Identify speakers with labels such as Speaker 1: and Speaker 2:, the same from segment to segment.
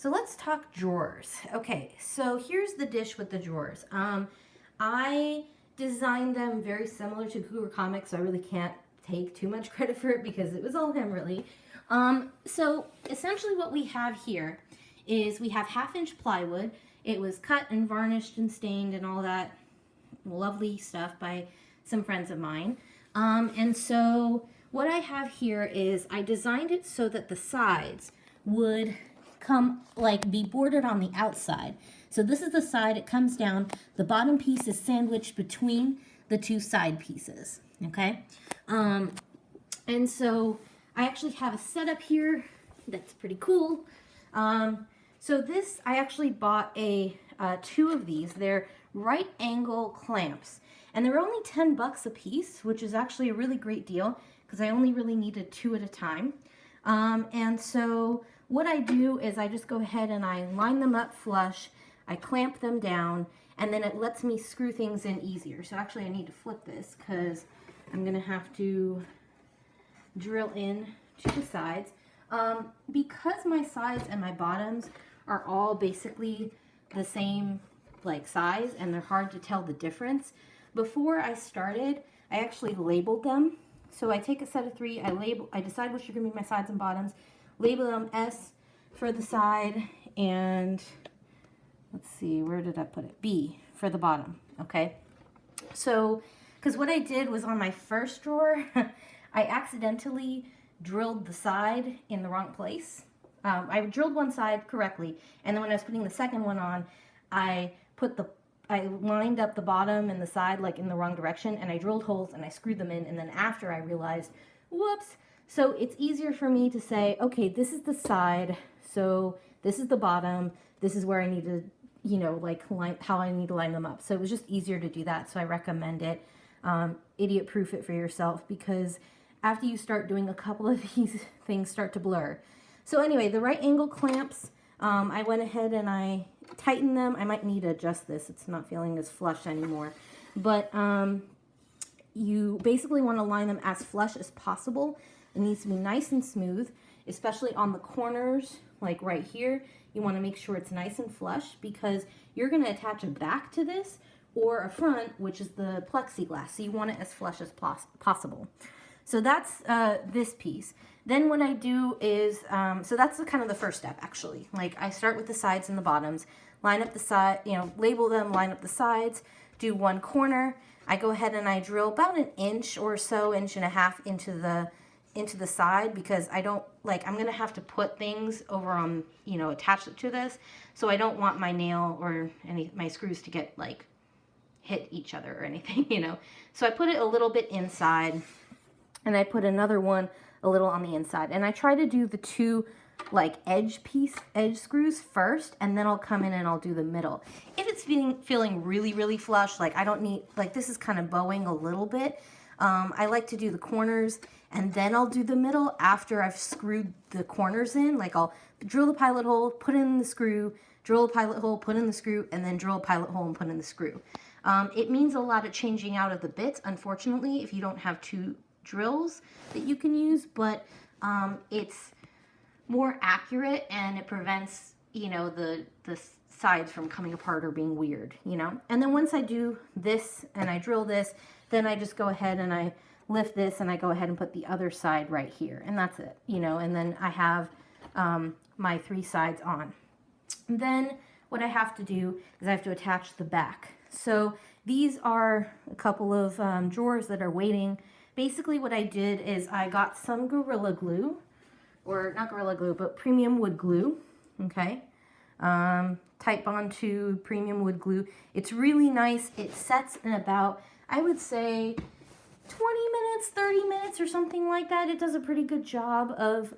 Speaker 1: So let's talk drawers. Okay, so here's the dish with the drawers. I designed them very similar to Cougar Comics, so I really can't take too much credit for it because it was all him, really. So essentially what we have here is we have 1/2-inch plywood. It was cut and varnished and stained and all that lovely stuff by some friends of mine. And so what I have here is I designed it so that the sides would come like be bordered on the outside. So this is the side, it comes down, the bottom piece is sandwiched between the two side pieces, okay? And so I actually have a setup here that's pretty cool. So this, I actually bought two of these. They're right angle clamps, and they're only 10 bucks a piece, which is actually a really great deal because I only really needed 2 at a time. And so what I do is I just go ahead and I line them up flush, I clamp them down, and then it lets me screw things in easier. So actually I need to flip this because I'm gonna have to drill in to the sides. Because my sides and my bottoms are all basically the same like size and they're hard to tell the difference, before I started I actually labeled them. So I take a set of 3, I decide which are gonna be my sides and bottoms, label them S for the side, and let's see, where did I put it? B for the bottom, okay? So, because what I did was on my first drawer, I accidentally drilled the side in the wrong place. I drilled one side correctly, and then when I was putting the second one on, I lined up the bottom and the side like in the wrong direction, and I drilled holes and I screwed them in, and then after I realized, whoops. So it's easier for me to say, okay, this is the side, so this is the bottom, this is where I need to, you know, like how I need to line them up. So it was just easier to do that, so I recommend it. Idiot proof it for yourself, because after you start doing a couple of these, things start to blur. So anyway, the right angle clamps, I went ahead and I tightened them. I might need to adjust this. It's not feeling as flush anymore. But you basically want to line them as flush as possible. It needs to be nice and smooth, especially on the corners, like right here. You want to make sure it's nice and flush because you're going to attach a back to this or a front, which is the plexiglass. So you want it as flush as possible. So that's this piece. Then what I do is, so that's kind of the first step actually. Like I start with the sides and the bottoms, line up the side, you know, label them, line up the sides, do one corner. I go ahead and I drill about 1 inch or so, 1.5 inches into the side, because I don't like, I'm gonna have to put things over on, you know, attach it to this. So I don't want my nail or my screws to get like hit each other or anything, you know. So I put it a little bit inside, and I put another one a little on the inside. And I try to do the 2 like edge screws first, and then I'll come in and I'll do the middle. If it's feeling really flush, like I don't need, like this is kind of bowing a little bit, I like to do the corners and then I'll do the middle after I've screwed the corners in. Like I'll drill the pilot hole, put in the screw, drill a pilot hole, put in the screw, and then drill a pilot hole and put in the screw. It means a lot of changing out of the bits, unfortunately, if you don't have 2 drills that you can use, but it's more accurate and it prevents, you know, the sides from coming apart or being weird, you know. And then once I do this and I drill this, then I just go ahead and I lift this and I go ahead and put the other side right here, and that's it, you know. And then I have my 3 sides on. And then what I have to do is I have to attach the back. So these are a couple of drawers that are waiting. Basically what I did is I got some Gorilla Glue, or not Gorilla Glue, but premium wood glue, okay? Titebond 2 premium wood glue. It's really nice. It sets in about, I would say, 20 minutes, 30 minutes or something like that. It does a pretty good job of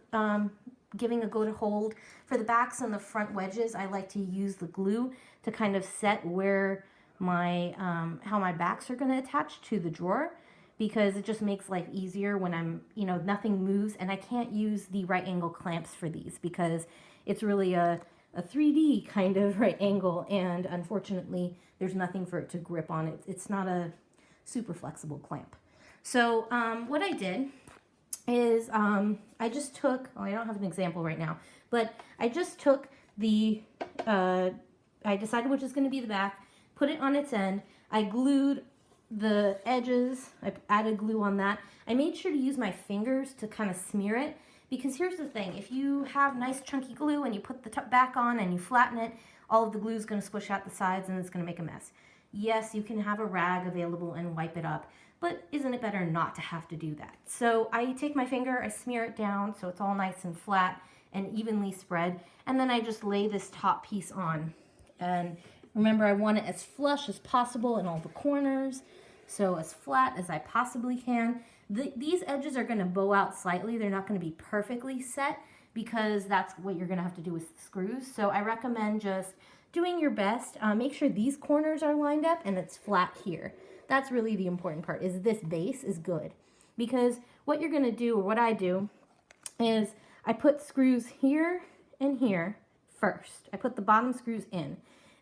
Speaker 1: giving a good hold. For the backs and the front wedges, I like to use the glue to kind of set where my, how my backs are gonna attach to the drawer, because it just makes life easier when I'm, you know, nothing moves, and I can't use the right angle clamps for these because it's really a 3D kind of right angle, and unfortunately there's nothing for it to grip on. It's not a super flexible clamp. So what I did is I just took, well, I don't have an example right now, but I just took the, I decided which is going to be the back, put it on its end. I glued the edges, I added glue on that. I made sure to use my fingers to kind of smear it, because here's the thing, if you have nice chunky glue and you put the back on and you flatten it, all of the glue is going to squish out the sides and it's going to make a mess. Yes, you can have a rag available and wipe it up, but isn't it better not to have to do that? So I take my finger, I smear it down so it's all nice and flat and evenly spread, and then I just lay this top piece on. And remember, I want it as flush as possible in all the corners, so as flat as I possibly can. These edges are going to bow out slightly. They're not going to be perfectly set because that's what you're going to have to do with the screws. So I recommend just doing your best. Make sure these corners are lined up and it's flat here. That's really the important part, is this base is good. Because what you're going to do, or what I do, is I put screws here and here first. I put the bottom screws in.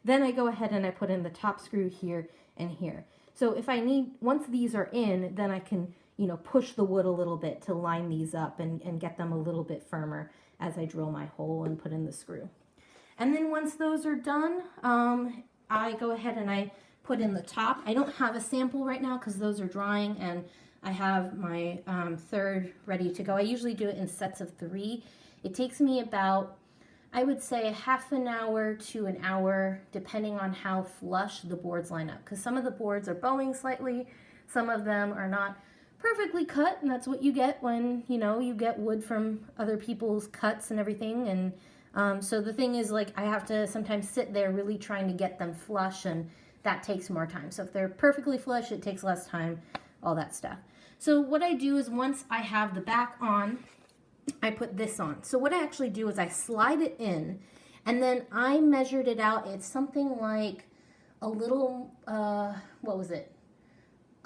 Speaker 1: Then I go ahead and I put in the top screw here and here. So if I need, once these are in, then I can, you know, push the wood a little bit to line these up and get them a little bit firmer as I drill my hole and put in the screw. And then once those are done, I go ahead and I put in the top. I don't have a sample right now because those are drying, and I have my third ready to go. I usually do it in sets of 3. It takes me about, I would say, half an hour to an hour, depending on how flush the boards line up. Because some of the boards are bowing slightly, some of them are not perfectly cut, and that's what you get when, you know, you get wood from other people's cuts and everything. And so the thing is, like, I have to sometimes sit there really trying to get them flush, and that takes more time. So if they're perfectly flush, it takes less time, all that stuff. So what I do is, once I have the back on, I put this on. So what I actually do is I slide it in, and then I measured it out. It's something like a little, what was it?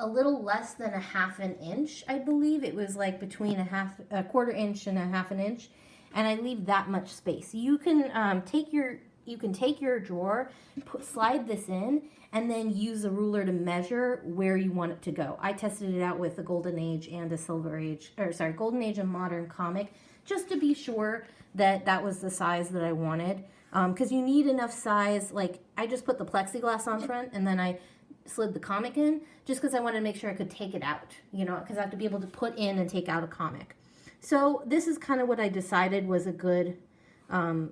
Speaker 1: A little less than a half an inch, I believe. It was like between a quarter inch and a half an inch, and I leave that much space. You can take your drawer, slide this in, and then use a ruler to measure where you want it to go. I tested it out with the Golden Age and a Silver Age, or sorry, Golden Age and Modern comic, just to be sure that that was the size that I wanted. Because you need enough size. Like, I just put the plexiglass on front, and then I slid the comic in, just because I wanted to make sure I could take it out, you know, because I have to be able to put in and take out a comic. So this is kind of what I decided was a good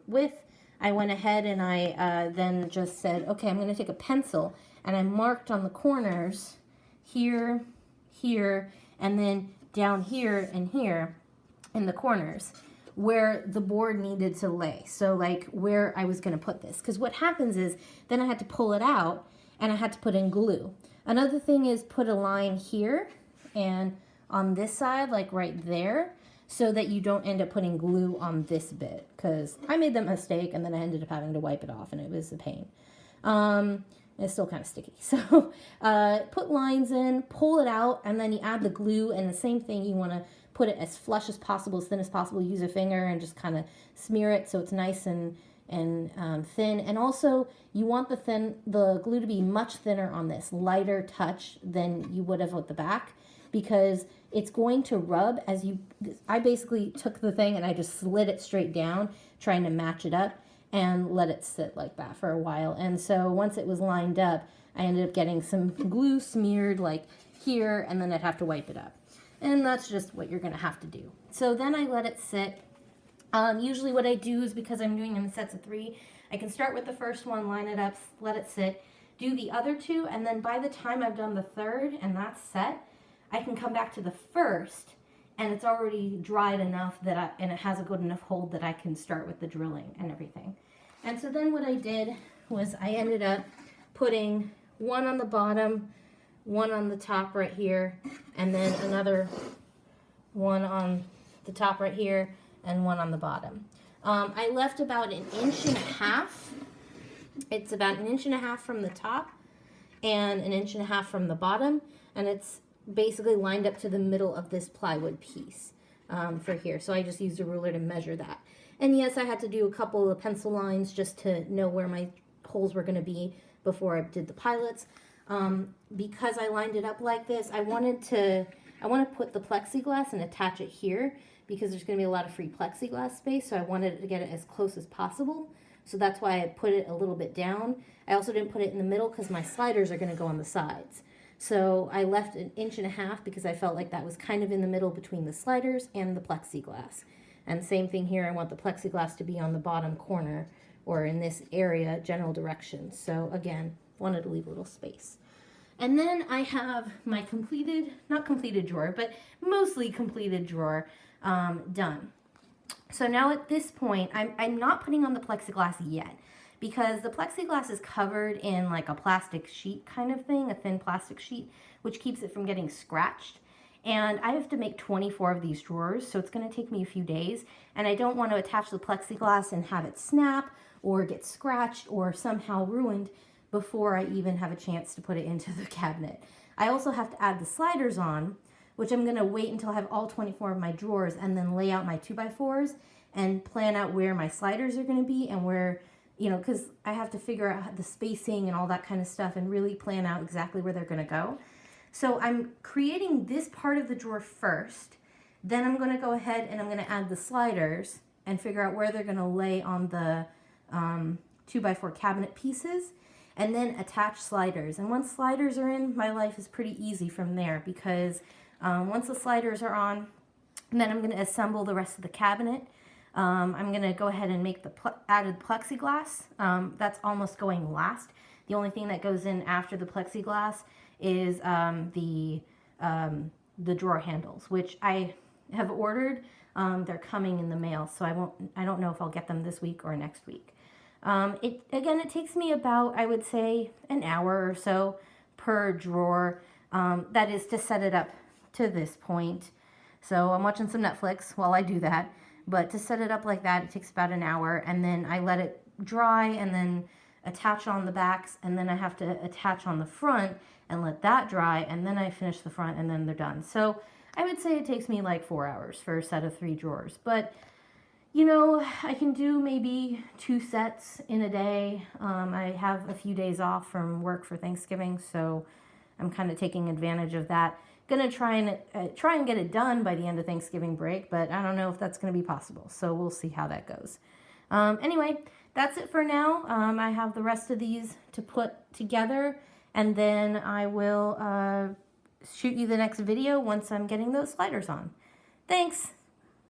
Speaker 1: width. I went ahead and I then just said, okay, I'm going to take a pencil, and I marked on the corners here, here, and then down here and here in the corners where the board needed to lay. So like where I was going to put this. Because what happens is then I had to pull it out and I had to put in glue. Another thing is put a line here and on this side, like right there, so that you don't end up putting glue on this bit, because I made that mistake and then I ended up having to wipe it off and it was a pain. It's still kind of sticky. So put lines in, pull it out, and then you add the glue, and the same thing, you want to put it as flush as possible, as thin as possible. Use a finger and just kind of smear it so it's nice and thin. And also you want the glue to be much thinner on this, lighter touch than you would have with the back, because it's going to rub as you, I basically took the thing and I just slid it straight down, trying to match it up, and let it sit like that for a while. And so once it was lined up, I ended up getting some glue smeared like here, and then I'd have to wipe it up. And that's just what you're gonna have to do. So then I let it sit. Usually what I do is, because I'm doing them in sets of 3, I can start with the first one, line it up, let it sit, do the other 2, and then by the time I've done the third and that's set, I can come back to the first, and it's already dried enough that and it has a good enough hold that I can start with the drilling and everything. And so then what I did was I ended up putting one on the bottom, one on the top right here, and then another one on the top right here, and one on the bottom. I left about 1.5 inches. It's about 1.5 inches from the top and 1.5 inches from the bottom, and it's basically lined up to the middle of this plywood piece for here. So I just used a ruler to measure that. And yes, I had to do a couple of pencil lines just to know where my holes were going to be before I did the pilots. Because I lined it up like this, I want to put the plexiglass and attach it here, because there's going to be a lot of free plexiglass space, so I wanted to get it as close as possible So that's why I put it a little bit down. I also didn't put it in the middle because my sliders are going to go on the sides. So I left 1.5 inches because I felt like that was kind of in the middle between the sliders and the plexiglass. And same thing here, I want the plexiglass to be on the bottom corner or in this area, general direction. So again, wanted to leave a little space. And then I have my completed, not completed drawer, but mostly completed drawer done. So now at this point, I'm not putting on the plexiglass yet because the plexiglass is covered in like a plastic sheet kind of thing, a thin plastic sheet, which keeps it from getting scratched. And I have to make 24 of these drawers, so it's going to take me a few days. And I don't want to attach the plexiglass and have it snap or get scratched or somehow ruined before I even have a chance to put it into the cabinet. I also have to add the sliders on, which I'm going to wait until I have all 24 of my drawers and then lay out my 2x4s and plan out where my sliders are going to be and where, you know, because I have to figure out the spacing and all that kind of stuff and really plan out exactly where they're going to go. So I'm creating this part of the drawer first. Then I'm going to go ahead and I'm going to add the sliders and figure out where they're going to lay on the 2x4 cabinet pieces, and then attach sliders. And once sliders are in, my life is pretty easy from there because once the sliders are on, then I'm going to assemble the rest of the cabinet. I'm going to go ahead and make the added plexiglass. That's almost going last. The only thing that goes in after the plexiglass is the drawer handles, which I have ordered. They're coming in the mail, so I don't know if I'll get them this week or next week. It takes me about, I would say, an hour or so per drawer. That is to set it up to this point. So I'm watching some Netflix while I do that. But to set it up like that, it takes about an hour. And then I let it dry and then attach on the backs. And then I have to attach on the front and let that dry. And then I finish the front and then they're done. So I would say it takes me like 4 hours for a set of 3 drawers. But you know, I can do maybe 2 sets in a day. I have a few days off from work for Thanksgiving, so I'm kind of taking advantage of that. Gonna try and get it done by the end of Thanksgiving break, but I don't know if that's gonna be possible. So we'll see how that goes. Anyway, that's it for now. I have the rest of these to put together, and then I will shoot you the next video once I'm getting those sliders on. Thanks.